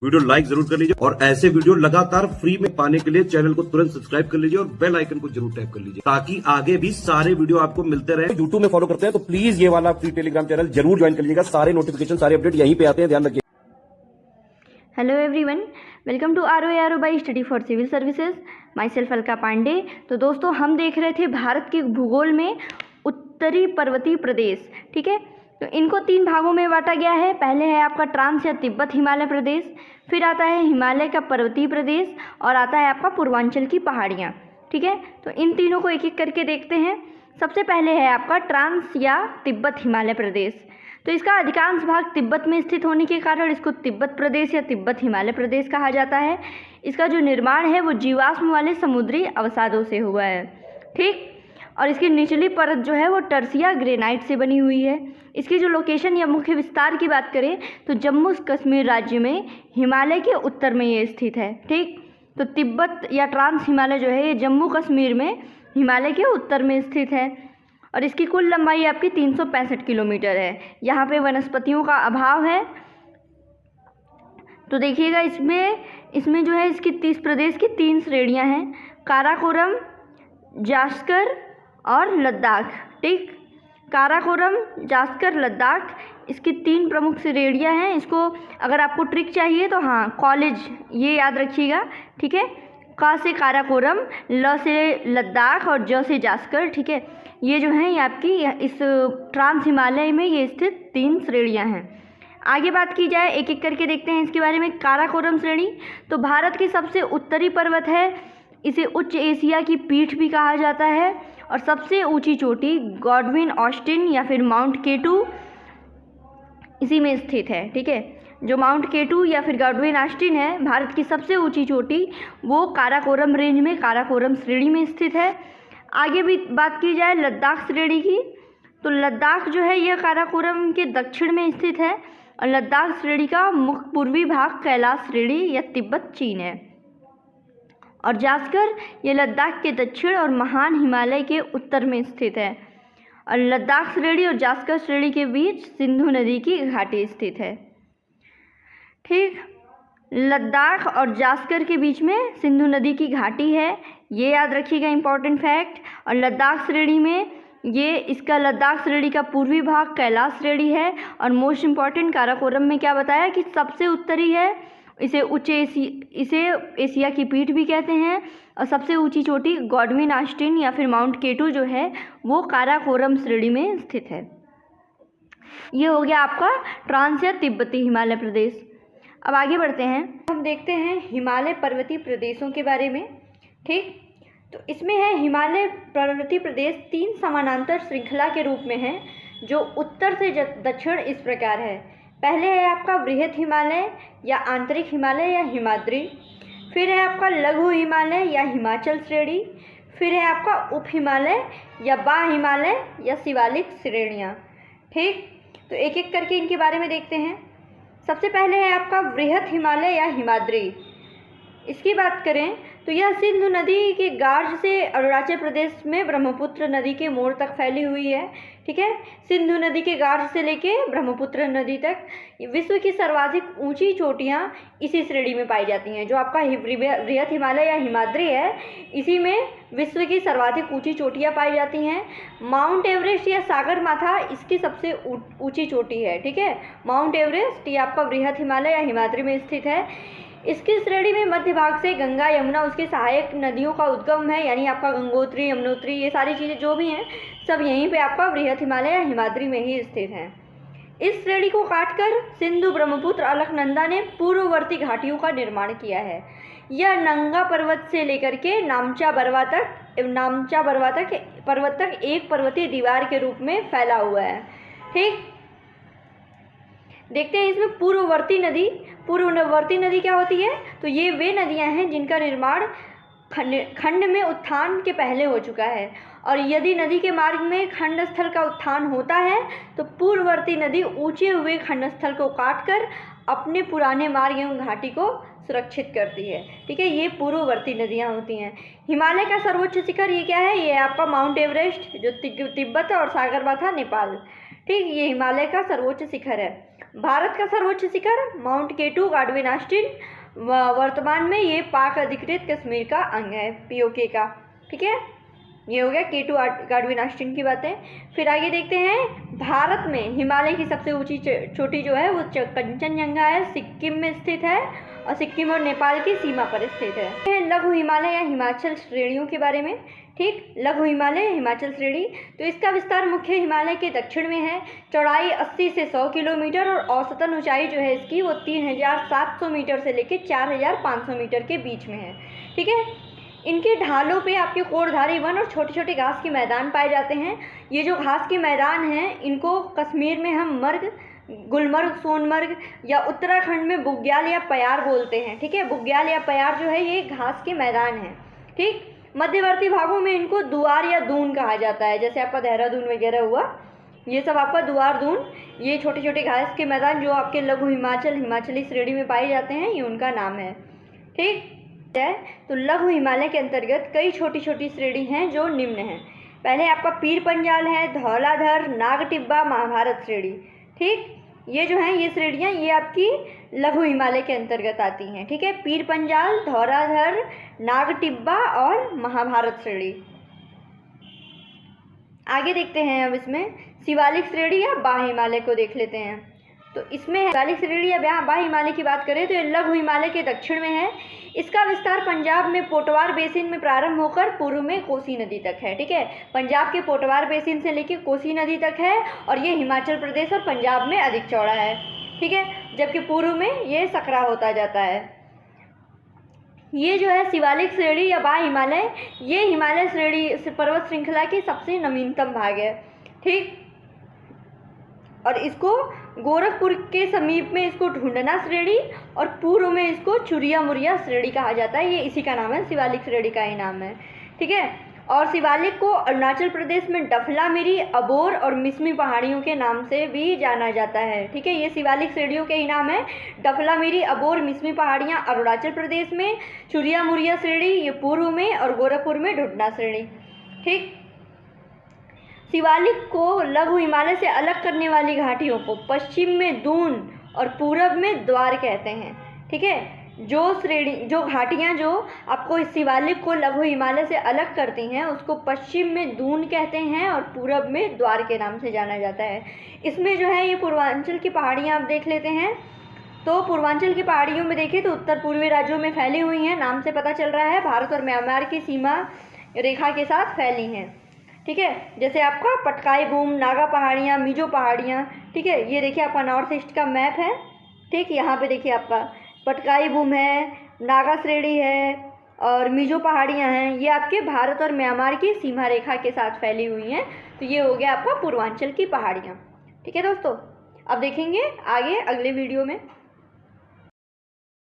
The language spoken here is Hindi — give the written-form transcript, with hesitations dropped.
वीडियो लाइक जरूर कर लीजिए और ऐसे वीडियो लगातार फ्री में पाने के लिए चैनल को तुरंत सब्सक्राइब कर लीजिए और बेल आइकन को जरूर टैप कर लीजिए ताकि आगे भी सारे वीडियो आपको मिलते रहे। यूट्यूब में फॉलो करते हैं तो प्लीज ये वाला फ्री टेलीग्राम चैनल जरूर ज्वाइन कर लीजिएगा। सारे नोटिफिकेशन सारे अपडेट यहीं पे आते हैं, ध्यान रखिए। Hello everyone, welcome to our by study for civil services. Myself Alka Pandey. तो दोस्तों, हम देख रहे थे भारत के भूगोल में उत्तरी पर्वतीय प्रदेश। ठीक है, तो इनको 3 भागों में बांटा गया है। पहले है आपका ट्रांस या तिब्बत हिमालय प्रदेश, फिर आता है हिमालय का पर्वतीय प्रदेश और आता है आपका पूर्वांचल की पहाड़ियाँ। ठीक है, तो इन तीनों को एक एक करके देखते हैं। सबसे पहले है आपका ट्रांस या तिब्बत हिमालय प्रदेश। तो इसका अधिकांश भाग तिब्बत में स्थित होने के कारण इसको तिब्बत प्रदेश या तिब्बत हिमालय प्रदेश कहा जाता है। इसका जो निर्माण है वो जीवाश्म वाले समुद्री अवसादों से हुआ है। ठीक, और इसकी निचली परत जो है वो टर्सिया ग्रेनाइट से बनी हुई है। इसकी जो लोकेशन या मुख्य विस्तार की बात करें तो जम्मू कश्मीर राज्य में हिमालय के उत्तर में ये स्थित है। ठीक, तो तिब्बत या ट्रांस हिमालय जो है ये जम्मू कश्मीर में हिमालय के उत्तर में स्थित है और इसकी कुल लंबाई आपकी 365 किलोमीटर है। यहाँ पे वनस्पतियों का अभाव है। तो देखिएगा, इसमें जो है इसकी 30 प्रदेश की 3 श्रेणियाँ हैं, काराकोरम, जास्कर और लद्दाख। ठीक, काराकोरम, जास्कर, लद्दाख, इसकी 3 प्रमुख श्रेणियाँ हैं। इसको अगर आपको ट्रिक चाहिए तो हाँ, कॉलेज ये याद रखिएगा। ठीक है, का से काराकोरम, ल से लद्दाख और ज से जास्कर। ठीक है, ये जो हैं ये आपकी इस ट्रांस हिमालय में ये स्थित 3 श्रेणियाँ हैं। आगे बात की जाए, एक एक करके देखते हैं इसके बारे में। काराकोरम श्रेणी तो भारत की सबसे उत्तरी पर्वत है। इसे उच्च एशिया की पीठ भी कहा जाता है और सबसे ऊंची चोटी गॉडविन ऑस्टिन या फिर माउंट केटू इसी में स्थित है। ठीक है, जो माउंट केटू या फिर गॉडविन ऑस्टिन है भारत की सबसे ऊंची चोटी, वो काराकोरम रेंज में काराकोरम श्रेणी में स्थित है। आगे भी बात की जाए लद्दाख श्रेणी की, तो लद्दाख जो है यह काराकोरम के दक्षिण में स्थित है और लद्दाख श्रेणी का मुख्य पूर्वी भाग कैलाश श्रेणी या तिब्बत चीन है। और जास्कर ये लद्दाख के दक्षिण और महान हिमालय के उत्तर में स्थित है और लद्दाख श्रेणी और जास्कर श्रेणी के बीच सिंधु नदी की घाटी स्थित है। ठीक, लद्दाख और जास्कर के बीच में सिंधु नदी की घाटी है, ये याद रखिएगा, इंपॉर्टेंट फैक्ट। और लद्दाख श्रेणी में इसका लद्दाख श्रेणी का पूर्वी भाग कैलाश श्रेणी है और मोस्ट इम्पॉर्टेंट काराकोरम में क्या बताया कि सबसे उत्तरी है, इसे एशिया की पीठ भी कहते हैं और सबसे ऊंची चोटी गॉडविन ऑस्टिन या फिर माउंट केटू जो है वो काराकोरम श्रेणी में स्थित है। ये हो गया आपका ट्रांस या तिब्बती हिमालय प्रदेश। अब आगे बढ़ते हैं, हम देखते हैं हिमालय पर्वतीय प्रदेशों के बारे में। ठीक, तो इसमें है हिमालय पर्वतीय प्रदेश 3 समानांतर श्रृंखला के रूप में है जो उत्तर से दक्षिण इस प्रकार है। पहले है आपका बृहद हिमालय या आंतरिक हिमालय या हिमाद्री, फिर है आपका लघु हिमालय या हिमाचल श्रेणी, फिर है आपका उप हिमालय या बा हिमालय या शिवालिक श्रेणियाँ। ठीक, तो एक एक करके इनके बारे में देखते हैं। सबसे पहले है आपका बृहद हिमालय या हिमाद्री। इसकी बात करें तो यह सिंधु नदी के गार्ज से अरुणाचल प्रदेश में ब्रह्मपुत्र नदी के मोड़ तक फैली हुई है। ठीक है, सिंधु नदी के गार्ज से लेके ब्रह्मपुत्र नदी तक विश्व की सर्वाधिक ऊंची चोटियां इसी श्रेणी में पाई जाती हैं। जो आपका बृहद हिमालय या हिमाद्री है, इसी में विश्व की सर्वाधिक ऊंची चोटियां पाई जाती हैं। माउंट एवरेस्ट या सागरमाथा इसकी सबसे ऊंची चोटी है। ठीक है, माउंट एवरेस्ट ये आपका बृहद हिमालय या हिमाद्री में स्थित है। इसकी श्रेणी में मध्य भाग से गंगा, यमुना, उसके सहायक नदियों का उद्गम है, यानी आपका गंगोत्री, यमुनोत्री, ये सारी चीज़ें जो भी हैं सब यहीं पे आपका बृहद हिमालय या हिमाद्री में ही स्थित हैं। इस श्रेणी को काटकर सिंधु, ब्रह्मपुत्र, अलकनंदा ने पूर्ववर्ती घाटियों का निर्माण किया है। यह नंगा पर्वत से लेकर के नामचा बरवा तक पर्वत तक एक पर्वतीय दीवार के रूप में फैला हुआ है। ठीक, देखते हैं इसमें पूर्ववर्ती नदी क्या होती है। तो ये वे नदियां हैं जिनका निर्माण खंड में उत्थान के पहले हो चुका है और यदि नदी के मार्ग में खंड स्थल का उत्थान होता है तो पूर्ववर्ती नदी ऊंचे हुए खंड स्थल को काटकर अपने पुराने मार्ग एवं घाटी को सुरक्षित करती है। ठीक है, ये पूर्ववर्ती नदियाँ होती हैं। हिमालय का सर्वोच्च शिखर ये क्या है, ये आपका माउंट एवरेस्ट जो तिब्बत और सागरमाथा नेपाल। ठीक, ये हिमालय का सर्वोच्च शिखर है। भारत का सर्वोच्च शिखर माउंट केटू गार्डविन वर्तमान में ये पाक अधिकृत कश्मीर का अंग है, पीओके का। ठीक है, ये हो गया केटू गार्डविन की बातें। फिर आगे देखते हैं, भारत में हिमालय की सबसे ऊंची चोटी जो है वो कंचनजंगा है, सिक्किम में स्थित है और सिक्किम और नेपाल की सीमा पर स्थित है। लघु हिमालय या हिमाचल श्रेणियों के बारे में। ठीक, लघु हिमालय हिमाचल श्रेणी, तो इसका विस्तार मुख्य हिमालय के दक्षिण में है। चौड़ाई 80 से 100 किलोमीटर और औसतन ऊंचाई जो है इसकी वो 3700 मीटर से लेकर 4500 मीटर के बीच में है। ठीक है, इनके ढालों पे आपके कोरधारी वन और छोटे छोटे घास के मैदान पाए जाते हैं। ये जो घास के मैदान हैं इनको कश्मीर में हम मर्ग, गुलमर्ग, सोनमर्ग या उत्तराखंड में बुग्याल या पयार बोलते हैं। ठीक है, बुग्याल या पयार जो है ये घास के मैदान हैं। ठीक, मध्यवर्ती भागों में इनको दुआर या दून कहा जाता है, जैसे आपका देहरादून वगैरह हुआ, ये सब आपका दुआर दून। ये छोटे छोटे घास के मैदान जो आपके लघु हिमाचली श्रेणी में पाए जाते हैं, ये उनका नाम है। ठीक है, तो लघु हिमालय के अंतर्गत कई छोटी छोटी श्रेणी हैं जो निम्न हैं। पहले आपका पीर पंजाल है, धौलाधर, नागटिब्बा, महाभारत श्रेणी। ठीक, ये जो हैं ये श्रेणियाँ ये आपकी लघु हिमालय के अंतर्गत आती हैं। ठीक है, पीर पंजाल, धौलाधर, नागटिब्बा और महाभारत श्रेणी। आगे देखते हैं अब इसमें शिवालिक श्रेणी या बाह्य हिमालय को देख लेते हैं। तो इसमें शिवालिक श्रेणी या बाह्य हिमालय की बात करें तो ये लघु हिमालय के दक्षिण में है। इसका विस्तार पंजाब में पोटवार बेसिन में प्रारंभ होकर पूर्व में कोसी नदी तक है। ठीक है, पंजाब के पोटवार बेसिन से लेकर कोसी नदी तक है और ये हिमाचल प्रदेश और पंजाब में अधिक चौड़ा है। ठीक है, जबकि पूर्व में ये सकरा होता जाता है। ये जो है शिवालिक श्रेणी या बाह्य हिमालय, ये हिमालय श्रेणी पर्वत श्रृंखला की सबसे नवीनतम भाग है। ठीक, और इसको गोरखपुर के समीप में इसको ढूंढना श्रेणी और पूर्व में इसको चुरिया मुरिया श्रेणी कहा जाता है। ये इसी का नाम है, शिवालिक श्रेणी का ही नाम है। ठीक है, और शिवालिक को अरुणाचल प्रदेश में डफलामिरी, अबोर और मिसमी पहाड़ियों के नाम से भी जाना जाता है। ठीक है, ये शिवालिक श्रेणियों के ही नाम है, डफलामिरी, अबोर, मिसमी पहाड़ियाँ अरुणाचल प्रदेश में, चुरिया मुरिया श्रेणी ये पूर्व में और गोरखपुर में ढूंढना श्रेणी। ठीक, शिवालिक को लघु हिमालय से अलग करने वाली घाटियों को पश्चिम में दून और पूरब में द्वार कहते हैं। ठीक है, जो घाटियाँ जो आपको इस शिवालिक को लघु हिमालय से अलग करती हैं उसको पश्चिम में दून कहते हैं और पूरब में द्वार के नाम से जाना जाता है। इसमें जो है ये पूर्वांचल की पहाड़ियाँ आप देख लेते हैं। तो पूर्वांचल की पहाड़ियों में देखें तो उत्तर पूर्वी राज्यों में फैली हुई हैं, नाम से पता चल रहा है भारत और म्यांमार की सीमा रेखा के साथ फैली हैं। ठीक है, जैसे आपका पटकाई बूम, नागा पहाड़ियाँ, मिजो पहाड़ियाँ। ठीक है, ये देखिए आपका नॉर्थ ईस्ट का मैप है। ठीक, यहाँ पे देखिए आपका पटकाई बूम है, नागा श्रेणी है और मिजो पहाड़ियाँ हैं। ये आपके भारत और म्यांमार की सीमा रेखा के साथ फैली हुई हैं। तो ये हो गया आपका पूर्वांचल की पहाड़ियाँ। ठीक है दोस्तों, अब देखेंगे आगे अगले वीडियो में।